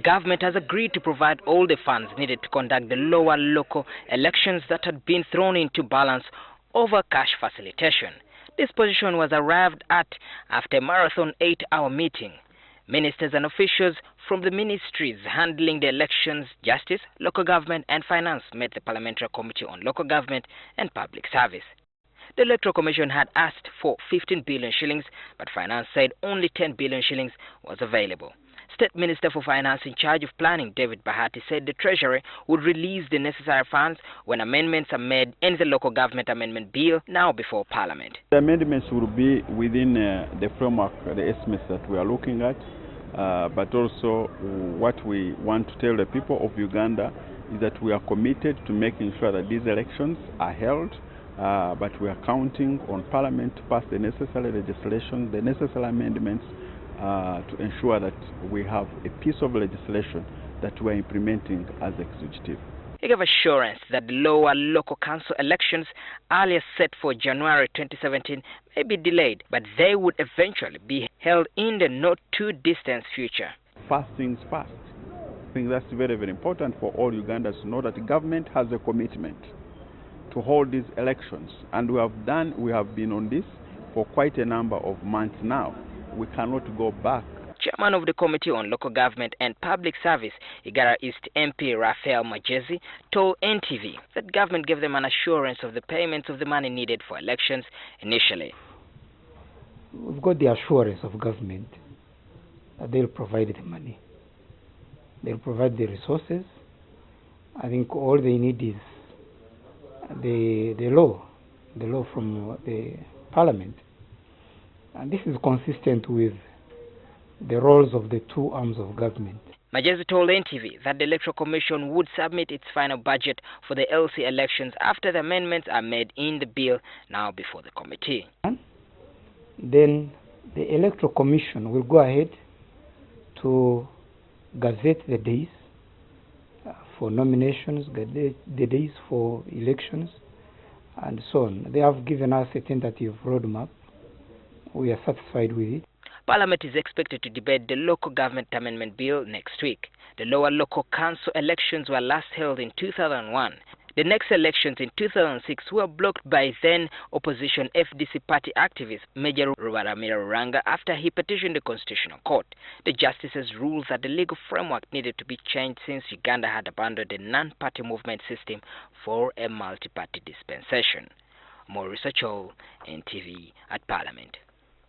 Government has agreed to provide all the funds needed to conduct the lower local elections that had been thrown into balance over cash facilitation. This position was arrived at after a marathon 8-hour meeting. Ministers and officials from the ministries handling the elections, justice, local government and finance met the Parliamentary Committee on Local Government and Public Service. The Electoral Commission had asked for 15 billion shillings, but Finance said only 10 billion shillings was available. State Minister for Finance in charge of planning, David Bahati, said the Treasury would release the necessary funds when amendments are made in the Local Government Amendment Bill now before Parliament. The amendments will be within the framework, the estimates that we are looking at, but also what we want to tell the people of Uganda is that we are committed to making sure that these elections are held, but we are counting on Parliament to pass the necessary legislation, the necessary amendments, to ensure that we have a piece of legislation that we are implementing as executive. He gave assurance that the lower local council elections, earlier set for January 2017, may be delayed, but they would eventually be held in the not-too-distant future. First things first. I think that's very, very important for all Ugandans to know that the government has a commitment to hold these elections, and we have been on this for quite a number of months now. We cannot go back. Chairman of the Committee on Local Government and Public Service, Igara East MP Raphael Majezi, told NTV that government gave them an assurance of the payments of the money needed for elections initially. We've got the assurance of government that they'll provide the money. They'll provide the resources. I think all they need is the law from the Parliament. And this is consistent with the roles of the two arms of government. Majezi told NTV that the Electoral Commission would submit its final budget for the LC elections after the amendments are made in the bill now before the committee. Then the Electoral Commission will go ahead to gazette the days for nominations, gazette the days for elections, and so on. They have given us a tentative roadmap. We are satisfied with it. Parliament is expected to debate the Local Government Amendment Bill next week. The lower local council elections were last held in 2001. The next elections in 2006 were blocked by then-opposition FDC party activist Major Rubaramira Ruranga after he petitioned the Constitutional Court. The justices ruled that the legal framework needed to be changed since Uganda had abandoned the non-party movement system for a multi-party dispensation. Maurice Ochol, NTV at Parliament.